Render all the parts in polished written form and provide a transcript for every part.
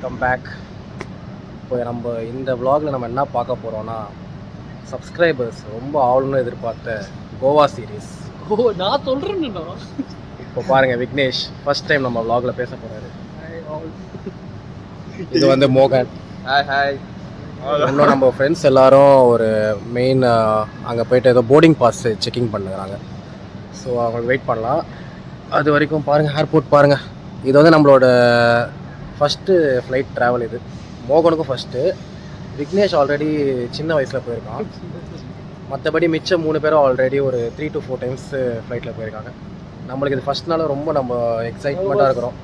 Come back. இப்போ நம்ம இந்த vlogல நம்ம என்ன பார்க்க போகிறோன்னா, சப்ஸ்கிரைபர்ஸ் ரொம்ப ஆளுன்னு எதிர்பார்த்த கோவா சீரீஸ். நான் சொல்கிறேன்னுண்ணா. இப்போ பாருங்கள், விக்னேஷ் ஃபர்ஸ்ட் டைம் நம்ம vlogல பேச போகிறாரு. இது வந்து மோகன். ஹாய். இன்னும் நம்ம ஃப்ரெண்ட்ஸ் எல்லாரும் ஒரு மெயின் அங்கே போய்ட்டு ஏதோ போர்டிங் பாஸ் செக்கிங் பண்ணுறாங்க. ஸோ அவங்களுக்கு வெயிட் பண்ணலாம். அது வரைக்கும் பாருங்கள், ஏர்போர்ட் பாருங்கள். இது வந்து நம்மளோட ஃபஸ்ட்டு ஃப்ளைட் ட்ராவல். இது மோகனுக்கும் ஃபஸ்ட்டு. விக்னேஷ் ஆல்ரெடி சின்ன வயசில் போயிருக்கான். மற்றபடி மிச்சம் 3 பேரும் ஆல்ரெடி ஒரு 3 to 4 டைம்ஸ் ஃப்ளைட்டில் போயிருக்காங்க. நம்மளுக்கு இது ஃபஸ்ட்னால ரொம்ப நம்ம எக்ஸைட்மெண்ட்டாக இருக்கிறோம்.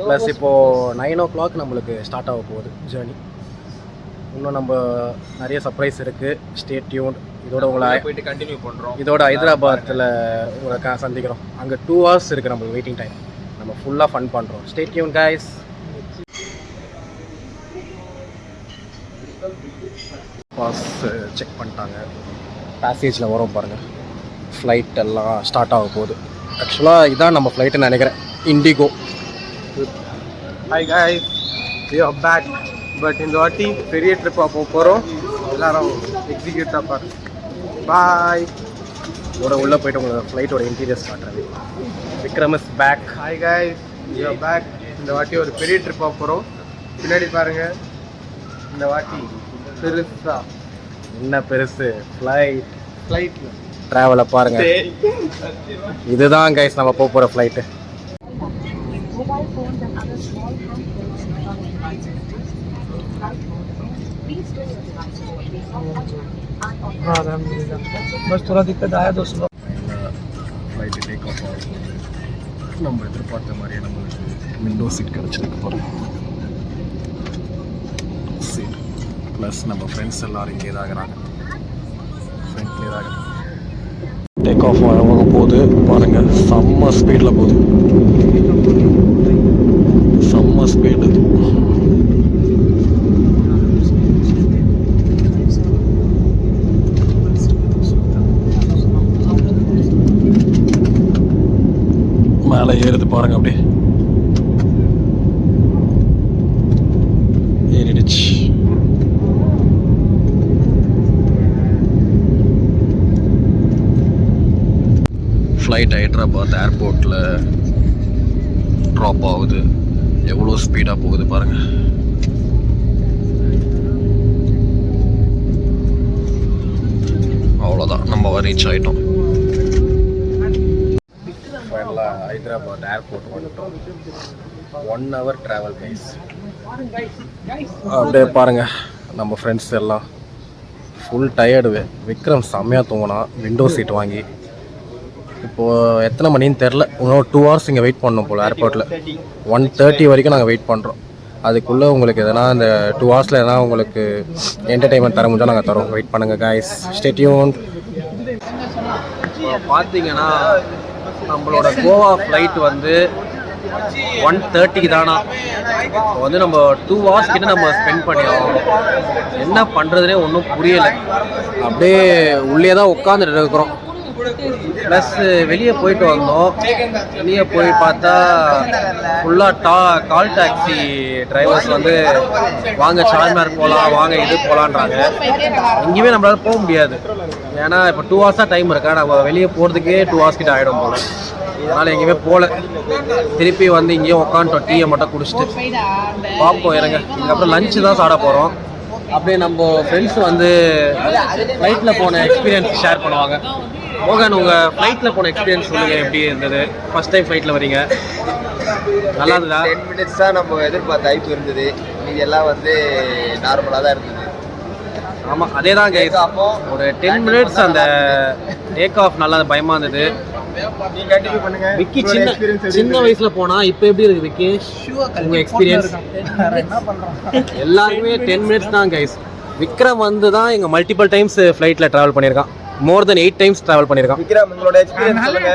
ப்ளஸ் இப்போது 9 o'clock நம்மளுக்கு ஸ்டார்ட் ஆக போகுது ஜேர்னி. இன்னும் நம்ம நிறைய சர்ப்ரைஸ் இருக்குது. Stay tune. இதோட உங்களை போயிட்டு கண்டினியூ பண்ணுறோம். இதோட ஹைதராபாத்தில் உங்களை சந்திக்கிறோம். அங்கே 2 hours இருக்குது நம்மளுக்கு வெயிட்டிங் டைம். நம்ம ஃபுல்லாக ஃபன் பண்ணுறோம். Stay tuned guys. Pass check பண்ணிட்டாங்க. பேசேஜில் வரோம் பாருங்கள். ஃப்ளைட் எல்லாம் ஸ்டார்ட் ஆக போகுது. ஆக்சுவலாக இதான் நம்ம ஃப்ளைட்டுன்னு நினைக்கிறேன், IndiGo. Hi guys, we are back. But இந்த வாட்டி பெரிய ட்ரிப்பாக போக போகிறோம். எல்லாரும் எக்ஸிக்யூட்டாக பாருங்க. பாய். இதோட உள்ளே போய்ட்டு உங்களுக்கு ஃப்ளைட்டோட இன்டீரியர்ஸ் காட்டுறது. Vikram is back. Hi guys, we are back. இந்த வாட்டி ஒரு பெரிய ட்ரிப்பாக போகிறோம். பின்னாடி பாருங்கள், இந்த வாட்டி பெருசா என்ன பெருசு ஃப்ளைட்டில் ட்ராவலை பாருங்கள். இதுதான் கைஸ் நம்ம போக போகிற ஃப்ளைட்டு. बस थोड़ा दिक्कत आया तो सुबह ஃப்ளைட்டு டேக் ஆஃப் ஆகும். நம்ம எதிர்பார்த்த மாதிரியே நம்மளுக்கு விண்டோ சீட் கிடச்சிருக்கு போகிறோம். சீட் ப்ளஸ் நம்ம ஃப்ரெண்ட்ஸ் எல்லோரும் இங்கே இதாகிறாங்க. ஃப்ரெண்ட்லேயே தான் டேக் ஆஃப் ஆக போகுது பாருங்கள். செம்ம ஸ்பீடில் போகுது. செம்ம ஸ்பீடு. மேலே ஏறுது பாருங்க, அப்படியே ஏறிடுச்சு. ஃப்ளைட் ஹைதராபாத் ஏர்போர்ட்டில் ட்ராப் ஆகுது. எவ்வளோ ஸ்பீடாக போகுது பாருங்கள். அவ்வளோதான், நம்ம ரீச் ஆகிட்டோம். ஃபைனலாக ஹைதராபாத் ஏர்போர்ட் வந்துட்டோம். 1 hour ட்ராவல் கைஸ். அப்படியே பாருங்கள், நம்ம ஃப்ரெண்ட்ஸ் எல்லாம் ஃபுல் டயர்டு. விக்ரம் செம்மையாக தூங்கினா விண்டோ சீட் வாங்கி. இப்போது எத்தனை மணின்னு தெரில. இன்னும் 2 hours இங்கே வெயிட் பண்ணோம் போல் ஏர்போர்ட்டில். 1:30 வரைக்கும் நாங்கள் வெயிட் பண்ணுறோம். அதுக்குள்ளே உங்களுக்கு எதனா இந்த 2 hours எதனா உங்களுக்கு என்டர்டெயின்மெண்ட் தர முடிஞ்சால் நாங்கள் தரோம். வெயிட் பண்ணுங்கள் கைஸ். Stay tune. பார்த்தீங்கன்னா நம்மளோட கோவா ஃப்ளைட் வந்து 1:30 தானா. இப்போ வந்து நம்ம 2 hours கிட்ட நம்ம ஸ்பெண்ட் பண்ணிடுறோம். என்ன பண்ணுறதுனே ஒன்றும் புரியலை. அப்படியே உள்ளே தான் உட்காந்துட்டு இருக்கிறோம். ப்ளஸ் வெளியே போயிட்டு வந்தோம். வெளியே போய் பார்த்தா ஃபுல்லாக கால் டாக்ஸி டிரைவர்ஸ் வந்து வாங்க சார்மினார் போகலாம், வாங்க இது போகலான்றாங்க. எங்கேயுமே நம்மளால போக முடியாது. ஏன்னா இப்போ 2 hours தான் டைம் இருக்கா. நம்ம வெளியே போகிறதுக்கே 2 hours கிட்ட ஆகிடும் போல். அதனால் எங்கேயுமே போகல. திருப்பி வந்து இங்கேயும் உட்காந்துட்டோம். டீயை மட்டும் குடிச்சிட்டு பார்ப்போம் இறங்க. இதுக்கப்புறம் லஞ்சு தான் சாப்பிட போகிறோம். அப்படியே நம்ம ஃப்ரெண்ட்ஸ் வந்து ஃப்ளைட்டில் போன எக்ஸ்பீரியன்ஸ் ஷேர் பண்ணுவாங்க. மோகன், உங்கள் ஃப்ளைட்டில் போன எக்ஸ்பீரியன்ஸ் சொல்லுங்கள், எப்படி இருந்தது? ஃபஸ்ட் டைம் ஃப்ளைட்டில் வரீங்க, நல்லா இருந்ததா? 10 minutes தான் நம்ம எதிர்பார்த்த ஹைப் இருந்தது. இது எல்லாம் வந்து நார்மலாக தான் இருந்தது. ஆமாம், அதே தான் கைஸ். ஒரு 10 minutes அந்த டேக் ஆஃப் நல்லா பயமாக இருந்தது. விக்கி சின்ன வயசுல போனா இப்போ எப்படி இருக்கு விக்கி உங்க எக்ஸ்பீரியன்ஸ்? எல்லாருமே 10 minutes தான் கைஸ். விக்ரம் வந்து தான் எங்க மல்டிபிள் டைம்ஸ் ஃப்ளைட்ல டிராவல் பண்ணியிருக்கான். மோர் தென் 8 டைம்ஸ் ட்ராவல் பண்ணியிருக்கான். விக்ரம் உங்களோட எக்ஸ்பீரியன்ஸ் சொல்லுங்க.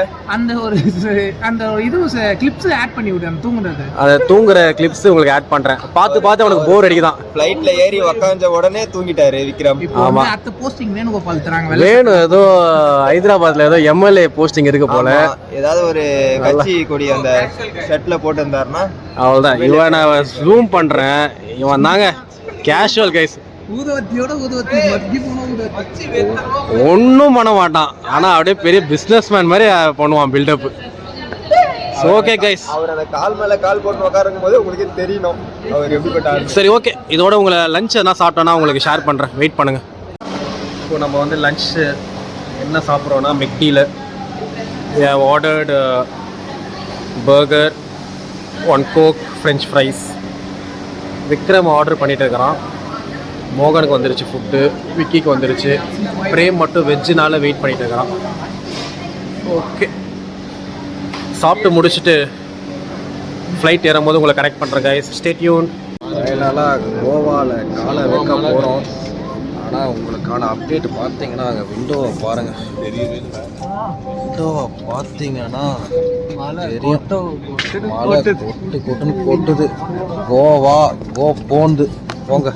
அந்த இது கிளிப்ஸ் ஆட் பண்ணி விட்டேன் தூங்குறது. அதை தூங்குற கிளிப்ஸ் உங்களுக்கு ஆட் பண்றேன். பார்த்து அவனுக்கு போர் அடிக்குதான். ஃப்ளைட்ல ஏறி உட்கார்ந்த உடனே தூங்கிட்டாரு விக்ரம். ஆமா அடுத்த போஸ்டிங் வேணுகோபால் தராங்க. வேணும் ஏதோ ஹைதராபாத்ல ஏதோ எம்எல்ஏ போஸ்டிங் இருக்கு போல. ஏதாவது ஒரு கட்சி கொடி அந்த ஷர்ட்ல போட்டு இருந்தாருன்னா அவ்வளவுதான். இவன் நான் ஜூம் பண்றேன். இவன் தாங்க கேஷுவல் கைஸ். ஊதுவத்தியோட ஊதுவத்தி மத்தி போன ஊதுவத்தி ஒன்றும் பண்ண மாட்டான். ஆனால் அப்படியே பெரிய பிஸ்னஸ் மேன் மாதிரி பண்ணுவான் பில்டப். ஓகே கைஸ், அவர் அந்த கால் மேலே கால் போட்டு உட்காருக்கும் போது உங்களுக்கு தெரியணும் அவர் எப்படிப்பட்ட. சரி ஓகே, இதோட உங்களை லஞ்ச் என்ன சாப்பிட்டோன்னா உங்களுக்கு ஷேர் பண்ணுறேன். வெயிட் பண்ணுங்கள். இப்போ நம்ம வந்து லஞ்ச் என்ன சாப்பிட்றோன்னா மெக்டியில் ordered burger, 1 coke, french fries. Vikram order பண்ணிட்டு இருக்கிறான். மோகனுக்கு வந்துருச்சு ஃபுட்டு, விக்கிக்கு வந்துருச்சு. பிரேம் மட்டும் வெஜ்ஜுனால வெயிட் பண்ணிட்டு இருக்கிறான். ஓகே, சாப்பிட்டு முடிச்சுட்டு ஃப்ளைட் ஏறும்போது உங்களை கனெக்ட் பண்ணுறேன் கைஸ். Stay tune. ஃபைனலாக கோவாவில் காலை வைக்க போகிறோம். ஆனால் உங்களுக்கான அப்டேட் பார்த்தீங்கன்னா அங்கே விண்டோவை பாருங்கள். விண்டோவை பார்த்தீங்கன்னா மழை கொட்டுன்னு கொட்டுது. கோவா போந்து போங்க.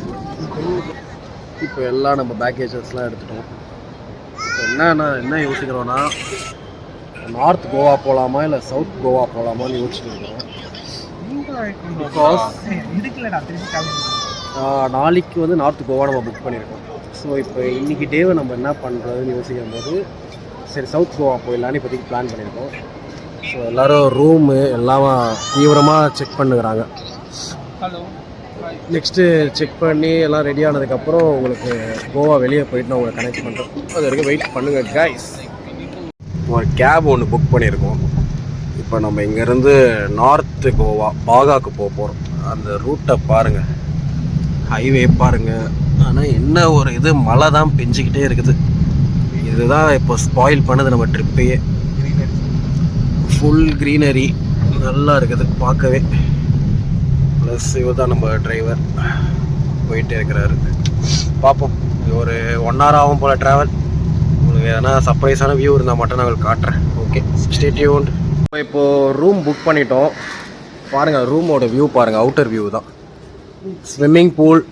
இப்போ எல்லாம் நம்ம பேக்கேஜஸ்லாம் எடுத்துட்டோம். இப்போ என்ன யோசிக்கிறோன்னா நார்த் கோவா போகலாமா இல்லை சவுத் கோவா போகலாமான்னு யோசிச்சுட்டு இருக்கோம். பிகாஸ் நாளைக்கு வந்து நார்த் கோவா நம்ம புக் பண்ணியிருக்கோம். ஸோ இப்போ இன்றைக்கி டேவை நம்ம என்ன பண்ணுறதுன்னு யோசிக்கும் போது சரி சவுத் கோவா போயிடலான்னு இப்போதைக்கு பிளான் பண்ணியிருக்கோம். ஸோ எல்லோரும் ரூமு எல்லாம் தீவிரமாக செக் பண்ணுறாங்க. நெக்ஸ்ட்டு செக் பண்ணி எல்லாம் ரெடி ஆனதுக்கப்புறம் உங்களுக்கு கோவா வெளியே போயிட்டு நான் உங்களை கனெக்ட் பண்ணுறோம். அது வரைக்கும் வெயிட் பண்ணுங்கள் கைஸ். ஒரு கேப் ஒன்று புக் பண்ணியிருக்கோம். இப்போ நம்ம இங்கேருந்து நார்த்து கோவா பாகாவுக்கு போக போகிறோம். அந்த ரூட்டை பாருங்கள், ஹைவே பாருங்கள். ஆனால் என்ன ஒரு இது மழை தான் பெஞ்சிக்கிட்டே இருக்குது. இதுதான் இப்போ ஸ்பாயில் பண்ணுது நம்ம ட்ரிப்பையே. ஃபுல் க்ரீனரி நல்லா இருக்குது பார்க்கவே. ப்ளஸ் இவர் தான் நம்ம டிரைவர் போயிட்டே இருக்கிறாரு. பார்ப்போம், ஒரு 1 hour ஆகும் போல் ட்ராவல். உங்களுக்கு எதனா சர்ப்ரைஸான வியூ இருந்தால் மட்டும் நான் உங்களுக்கு காட்டுறேன். Okay, stay tuned. இப்போது ரூம் புக் பண்ணிட்டோம். பாருங்கள் ரூமோட வியூ பாருங்கள், அவுட்டர் வியூ தான். Swimming pool.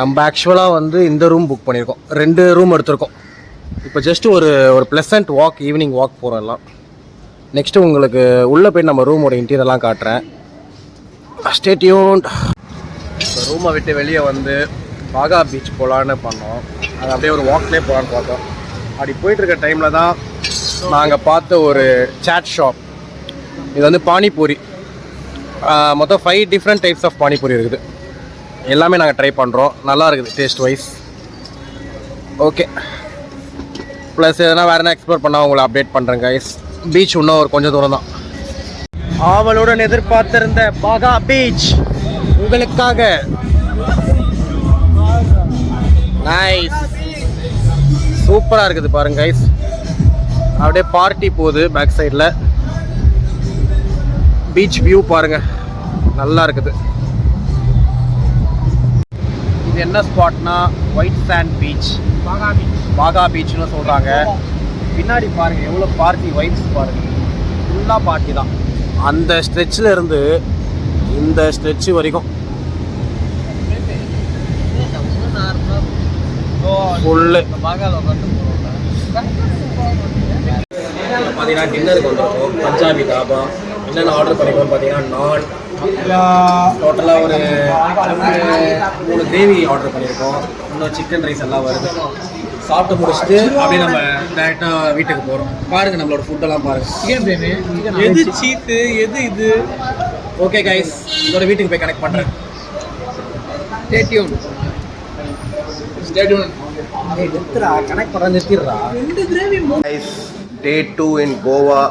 நம்ம ஆக்சுவலாக வந்து இந்த ரூம் புக் பண்ணியிருக்கோம். 2 ரூம் எடுத்திருக்கோம். இப்போ ஜஸ்ட்டு ஒரு ப்ளசன்ட் வாக், ஈவினிங் வாக் போகிறோம் எல்லாம். நெக்ஸ்ட்டு உங்களுக்கு உள்ளே போய்ட்டு நம்ம ரூமோட இன்டீரியர்லாம் காட்டுறேன். Stay tuned. இப்போ ரூமை விட்டு வெளியே வந்து பாகா பீச் போகலான்னு பண்ணோம். அது அப்படியே ஒரு வாக்லேயே போகலான்னு பார்த்தோம். அப்படி போயிட்டுருக்க டைமில் தான் நாங்கள் பார்த்த ஒரு சாட் ஷாப். இது வந்து பானிபூரி. மொத்தம் 5 டிஃப்ரெண்ட் டைப்ஸ் ஆஃப் பானிபூரி இருக்குது. எல்லாமே நாங்கள் ட்ரை பண்ணுறோம். நல்லா இருக்குது டேஸ்ட் வைஸ். ஓகே, ப்ளஸ் எதனா வேறு என்ன எக்ஸ்ப்ளோர் பண்ணால் உங்களை அப்டேட் பண்ணுறேன் கைஸ். பீச் இன்னும் ஒரு கொஞ்சம் தூரம் தான். ஆவலுடன் எதிர்பார்த்திருந்த பாகா பீச் உங்களுக்காக. நைஸ், சூப்பராக இருக்குது பாருங்க கைஸ். அப்படியே பார்ட்டி போகுது பேக் சைடில். பீச் வியூ பாருங்க, நல்லா இருக்குது. இது என்ன ஸ்பாட்னா ஒயிட் சாண்ட் பீச், பாகா பீச்னு சொல்கிறாங்க. பின்னாடி பாருங்கள் எவ்வளோ பார்ட்டி வைப்ஸ் பாருங்கள். ஃபுல்லாக பார்ட்டி தான். அந்த ஸ்ட்ரெச்சில் இருந்து இந்த ஸ்ட்ரெச் வரைக்கும் ஃபுல்லு. பார்த்தீங்கன்னா டின்னருக்கு வந்துருக்கோம். பஞ்சாபி தாபா. என்னென்ன ஆர்டர் பண்ணிக்கோன்னு பார்த்தீங்கன்னா நான் டோட்டலாக ஒரு 3 கிரேவி ஆர்டர் பண்ணியிருக்கோம். இன்னும் சிக்கன் ரைஸ் எல்லாம் வருது. சாப்பிட்டு முடிச்சுட்டு அப்படியே நம்ம டேரெக்டாக வீட்டுக்கு போகிறோம். பாருங்கள் நம்மளோட ஃபுட்டெல்லாம் பாருங்கள். சிக்கன் பிரியாணி, எது சீப்பு எது இது. ஓகே கைஸ், இதோட வீட்டுக்கு போய் கனெக்ட் பண்ணுறேன். Stay tune. கனெக்ட் பண்ண நிறுத்திடுறா. டே 2 இன் கோவா.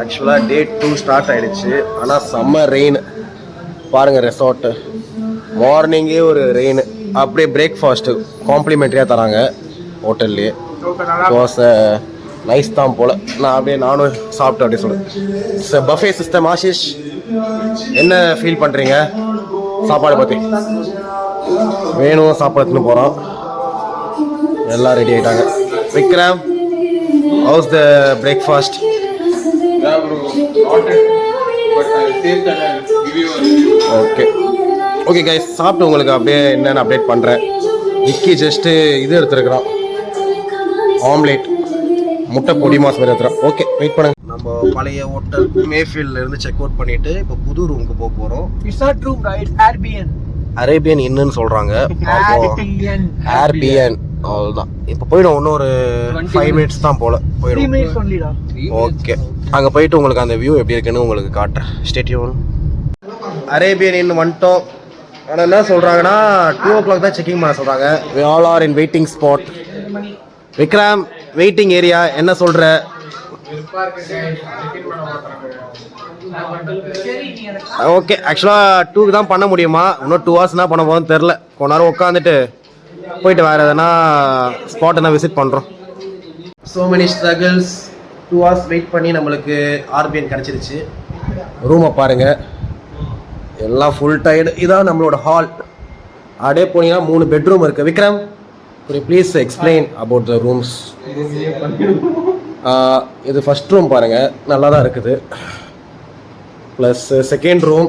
ஆக்சுவலாக டே 2 ஸ்டார்ட் ஆகிடுச்சு. ஆனால் செம்ம ரெயின் பாருங்கள். ரெசார்ட்டு மார்னிங்கே ஒரு ரெயின். அப்படியே பிரேக்ஃபாஸ்ட்டு காம்ப்ளிமெண்ட்ரியாக தராங்க ஹோட்டல்லையே. தோசை நைஸ் தான் போல். நானும் சாப்பிட்டு அப்படியே சொல்லுவேன். Buffet system. ஆஷிஷ், என்ன ஃபீல் பண்ணுறீங்க சாப்பாடு பற்றி? வேணும் சாப்பாடுன்னு போகிறோம். எல்லாம் ரெடி ஆகிட்டாங்க. Vikram, house the breakfast? Okay okay guys, சாப்பிட்டு உங்களுக்கு அப்படியே என்னென்னு அப்டேட் பண்ணுறேன். விக்கி ஜஸ்ட்டு இது எடுத்துருக்குறான், ஆம்லேட், முட்டை பொடி மாஸ் மாதிரி எடுத்துகிறோம். ஓகே வெயிட் பண்ணுங்க. நம்ம பழைய ஹோட்டல் மேஃபீல்ட்ல இருந்து செக் அவுட் பண்ணிட்டு இப்போ புது ரூமுக்கு போக போகிறோம். It's not room, right? Airbnb. அரேபியன் இன்னுன்னு சொல்கிறாங்க. ஏர்பிஎன் அவ்வளோதான். இப்போ போயிடும், இன்னும் ஒரு 5 minutes தான் போல் போயிடும். ஓகே, அங்கே போயிட்டு உங்களுக்கு அந்த வியூ எப்படி இருக்குன்னு உங்களுக்கு காட்டுறேன். Stay tune. அரேபியன் இன் வந்துட்டோம். ஆனால் என்ன சொல்கிறாங்கன்னா 2 o'clock தான் செக்கிங் பண்ண சொல்கிறாங்க. we all are in waiting spot. Vikram, waiting area என்ன சொல்கிற? ஓகே, ஆக்சுவலாக 2க்கு தான் பண்ண முடியுமா? இன்னும் 2 hours என்ன பண்ண போகுதுன்னு தெரில. கொஞ்ச நேரம் உட்காந்துட்டு போயிட்டு வேறு எதனா ஸ்பாட் என்ன விசிட் பண்ணுறோம். So many struggles, 2 hours wait பண்ணி நம்மளுக்கு ஆர்பிஎன் கிடச்சிருச்சு. ரூமை பாருங்கள், எல்லாம் ஃபுல் டயர்டு. இதான் நம்மளோட ஹால். அப்படியே போனீங்கன்னா 3 பெட்ரூம் இருக்குது. Vikram, please explain about the rooms. இது ஃபஸ்ட் ரூம் பாருங்கள், நல்லா தான் இருக்குது. Plus second room,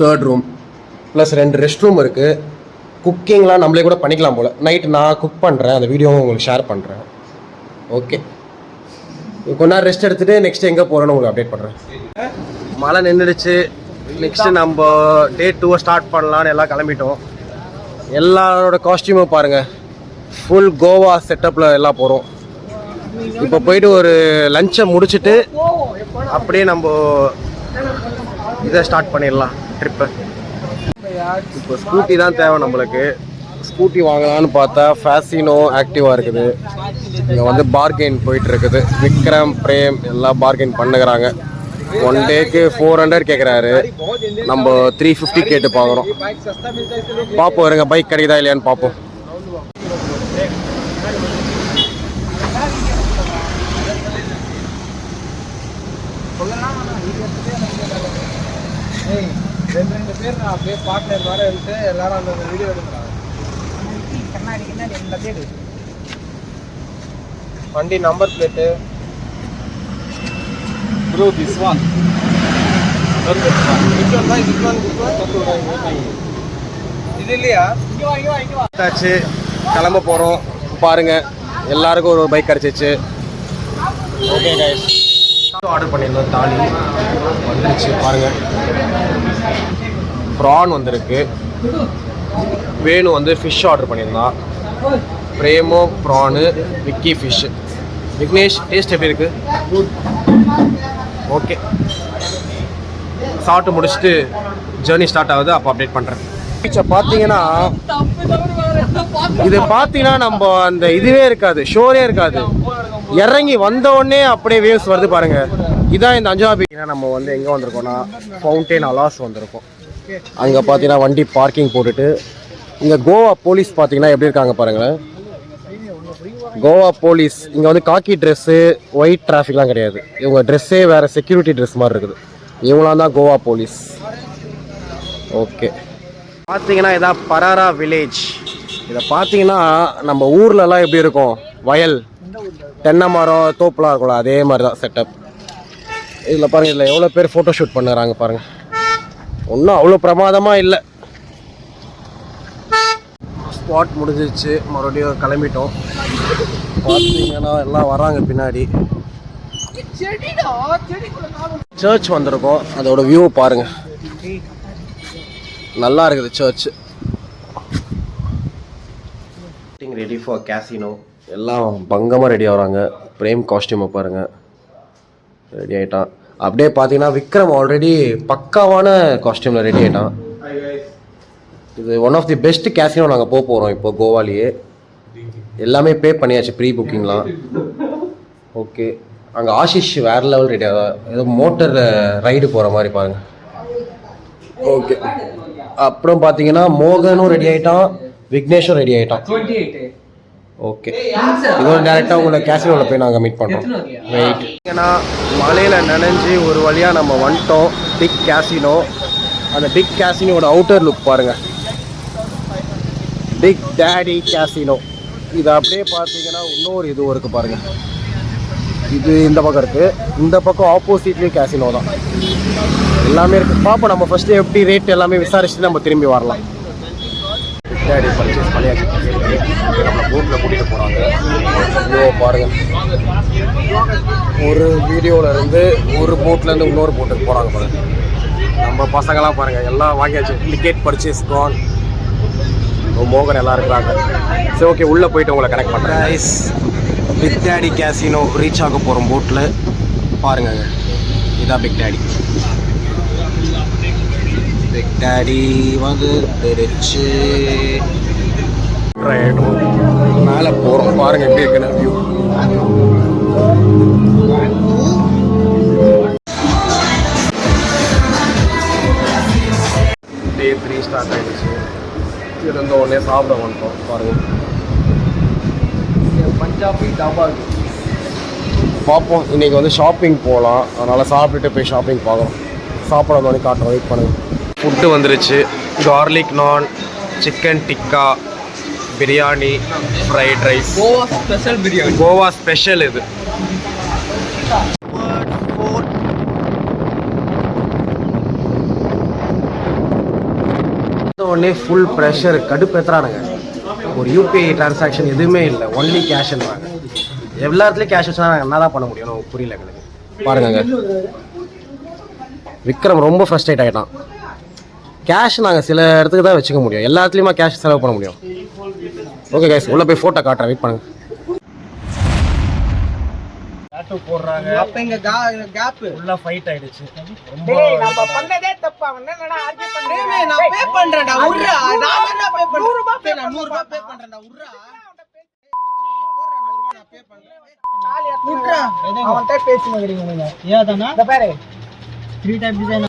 third room, plus 2 rest room இருக்குது. குக்கிங்லாம் நம்மளே கூட பண்ணிக்கலாம் போல். நைட்டு நான் குக் பண்ணுறேன், அந்த வீடியோவும் உங்களுக்கு ஷேர் பண்ணுறேன். ஓகே, கொஞ்ச நேரம் ரெஸ்ட் எடுத்துகிட்டு நெக்ஸ்ட் எங்கே போகிறோன்னு உங்களுக்கு அப்டேட் பண்ணுறேன். மழை நின்றுடுச்சு. நெக்ஸ்ட்டு நம்ம டே 2 ஸ்டார்ட் பண்ணலான்னு எல்லாம் கிளம்பிட்டோம். எல்லாரோட காஸ்டியூமும் பாருங்கள், ஃபுல் கோவா செட்டப்பில் எல்லாம் போகிறோம். இப்போ போயிட்டு ஒரு லஞ்சை முடிச்சுட்டு அப்படியே நம்ம இதை ஸ்டார்ட் பண்ணிடலாம் ட்ரிப்பை. இப்போ ஸ்கூட்டி தான் தேவை நம்மளுக்கு. ஸ்கூட்டி வாங்கலான்னு பார்த்தா ஃபேசினோ ஆக்டிவாக இருக்குது. இங்கே வந்து பார்கெயின் போயிட்டு இருக்குது. விக்ரம், பிரேம் எல்லாம் பார்கெயின் பண்ணுகிறாங்க. 1 டேக்கு 400 கேட்குறாரு, நம்ம 350 கேட்டு பார்க்குறோம். பார்ப்போம், இருங்க பைக் கிடைக்குதா இல்லையான்னு பார்ப்போம். ரெண்டு பேர் நான் அப்படியே பார்ட்னர் மாதிரி எடுத்து எல்லாரும் அந்த வீடியோ எடுக்கிறாங்க. வண்டி number plate bro, this one இது இல்லையா? ஆச்சு, கிளம்ப போகிறோம். பாருங்கள், எல்லாருக்கும் ஒரு பைக் கிடச்சிச்சு. ஓகே கைஸ், ஆர்டர் பண்ணியிருந்தோம். தாலி வந்துருச்சு பாருங்கள். ப்ரான் வந்திருக்கு. வேணு வந்து ஃபிஷ் ஆர்டர் பண்ணியிருந்தான். பிரேமோ prawn, Vicky fish. Vignesh, taste எப்படி இருக்குது? ஓகே, சாப்பிட்டு முடிச்சுட்டு ஜேர்னி ஸ்டார்ட் ஆகுது, அப்போ அப்டேட் பண்ணுறேன். பார்த்தீங்கன்னா இது பார்த்தீங்கன்னா நம்ம அந்த இதுவே இருக்காது, ஷோரே இருக்காது. இறங்கி வந்த உடனே அப்படியே வேவ்ஸ் வருது பாருங்க. இதான் இந்த அஞ்சாவது பீச். நம்ம வந்து எங்கே வந்திருக்கோம்னா ஃபவுண்டைன் அலாஸ் வந்திருக்கோம். அங்கே பார்த்தீங்கன்னா வண்டி பார்க்கிங் போட்டுட்டு, இங்கே கோவா போலீஸ் பார்த்தீங்கன்னா எப்படி இருக்காங்க பாருங்களேன். கோவா போலீஸ் இங்கே வந்து காக்கி ட்ரெஸ்ஸு, ஒயிட் டிராஃபிக்லாம் கிடையாது. இவங்க ட்ரெஸ்ஸே வேறு செக்யூரிட்டி ட்ரெஸ் மாதிரி இருக்குது. இவங்களாம் தான் கோவா போலீஸ். ஓகே, பார்த்தீங்கன்னா இதான் பராரா வில்லேஜ். இதை பார்த்தீங்கன்னா நம்ம ஊர்லலாம் எப்படி இருக்கும், வயல், தென்னை மரம், தோப்புலாம் இருக்கும்ல, அதே மாதிரி தான் செட்டப். இதில் பாருங்கள், இதில் எவ்வளோ பேர் ஃபோட்டோ ஷூட் பண்ணுறாங்க பாருங்கள். ஒன்றும் அவ்வளோ பிரமாதமாக இல்லை. ஸ்பாட் முடிஞ்சிச்சு, மறுபடியும் கிளம்பிட்டோம். பார்த்தீங்கன்னா எல்லாம் வராங்க பின்னாடி. சர்ச் வந்திருக்கோம், அதோட வியூ பாருங்கள், நல்லா இருக்குது சர்ச். Ready for casino. எல்லாம் பங்கமாக ரெடி ஆகிறாங்க. பிரேம் காஸ்டியூமை பாருங்கள், ரெடி ஆகிட்டான். அப்படியே பார்த்தீங்கன்னா விக்ரம் ஆல்ரெடி பக்காவான காஸ்டியூமில் ரெடி ஆகிட்டான். இது one of the best casino. நாங்கள் போக போகிறோம் இப்போ கோவாலேயே. எல்லாமே பே பண்ணியாச்சு, ப்ரீ புக்கிங்லாம். ஓகே, அங்கே ஆஷிஷ் வேறு லெவல் ரெடி ஆகும், ஏதோ மோட்டர் ரைடு போகிற மாதிரி பாருங்கள். ஓகே, அப்புறம் பார்த்தீங்கன்னா மோகனும் ரெடி ஆகிட்டான், விக்னேஷும் ரெடி ஆகிட்டான். ஓகே, இதோட டேரெக்டாக உங்களை கேசினோவில் போய் நாங்கள் மீட் பண்ணுறோம். வெயிட், ஏன்னா மலையில் நனைஞ்சி ஒரு வழியாக நம்ம வந்துட்டோம் பிக் கேசினோ. அந்த பிக் கேசினோட அவுட்டர் லுக் பாருங்கள், பிக் டேடி கேசினோ. இது அப்படியே பார்த்தீங்கன்னா இன்னொரு இதுவும் இருக்குது பாருங்கள். இது இந்த பக்கம் இருக்குது, இந்த பக்கம் ஆப்போசிட்லேயும் கேசினோ தான். எல்லாமே இருக்குது. பார்ப்போம், நம்ம ஃபஸ்ட்டு எப்படி ரேட் எல்லாமே விசாரிச்சுட்டு நம்ம திரும்பி வரலாம். பிக்டாடி பர்ச்சேஸ் பண்ணியாச்சு. நம்ம போட்டில் கூட்டிகிட்டு போகிறாங்க. ஐயோ பாருங்கள், ஒரு வீடியோவில் இருந்து ஒரு போட்லேருந்து இன்னொரு போட்டுக்கு போகிறாங்க பாருங்கள். நம்ம பசங்களாம் பாருங்கள் எல்லாம் வாங்கியாச்சு. டிக்கெட் பர்ச்சேஸ் கான். மோகன் எல்லாம் இருக்கிறாங்க. சரி ஓகே, உள்ளே போயிட்டு உங்களை கனெக்ட் பண்ணுறேன். ஐஸ் பிக் டேடி கேசினோ ரீச் ஆக போகிறோம் போட்டில். பாருங்க, இதான் பிக் டேடி. பிக் டேடி வந்து தெரிச்சு மேலே போகிறோம். பாருங்க எப்படி இருக்குன்னு வியூ. Day 3 ஸ்டார்ட் ஆகிடுச்சு. இது வந்து உடனே சாப்பிட வந்துட்டோம். பாருங்கள், பஞ்சாபி டாபா. பார்ப்போம், இன்றைக்கி வந்து ஷாப்பிங் போகலாம். அதனால் சாப்பிட்டுட்டு போய் ஷாப்பிங் பார்க்குறோம். சாப்பிட வந்தோடனே காட்டுறோம், வெயிட் பண்ணுங்கள். ஃபுட்டு வந்துருச்சு. கார்லிக் நான், chicken tikka, biryani, fried rice. Goa special biryani. Goa special இது. உடனே ஃபுல் ப்ரெஷர், கடுப்பேற்றுறானுங்க. ஒரு யூபிஐ டிரான்சாக்ஷன் எதுவுமே இல்லை, ஒன்லி கேஷ்ன்றாங்க. எல்லா இடத்துலையும் கேஷ் வச்சுனா நாங்கள் என்ன தான் பண்ண முடியும், புரியல எங்களுக்கு. பாருங்க, விக்ரம் ரொம்ப ஃப்ரஸ்ட்ரேட் ஆகிட்டான். கேஷ் நாங்கள் சில இடத்துக்கு தான் வச்சுக்க முடியும், எல்லா இடத்துலையுமா கேஷ் செலவு பண்ண முடியும். ஓகே கைஸ், உள்ளே போய் ஃபோட்டோ காட்டுறேன், வெயிட் பண்ணுங்க. போடுறாங்க. அப்ப இங்க கேப் ஃபுல்லா ஃபைட் ஆயிடுச்சு. நம்ம பண்ணதே தப்பு. அவன் என்னடா ஆர்கியூ பண்றேன். நான் பே பண்றேன்டா, உர்ரா. நான் என்ன பே பண்றேன்? 100 ரூபாய் பே பண்றேன்டா, உர்ரா. போறா 100 ரூபாய் நான் பே பண்றேன். அவன்கிட்ட பேசி மகறீங்க நீங்க. ஏதானா இந்த பாரு 3 டைப் டிசைன்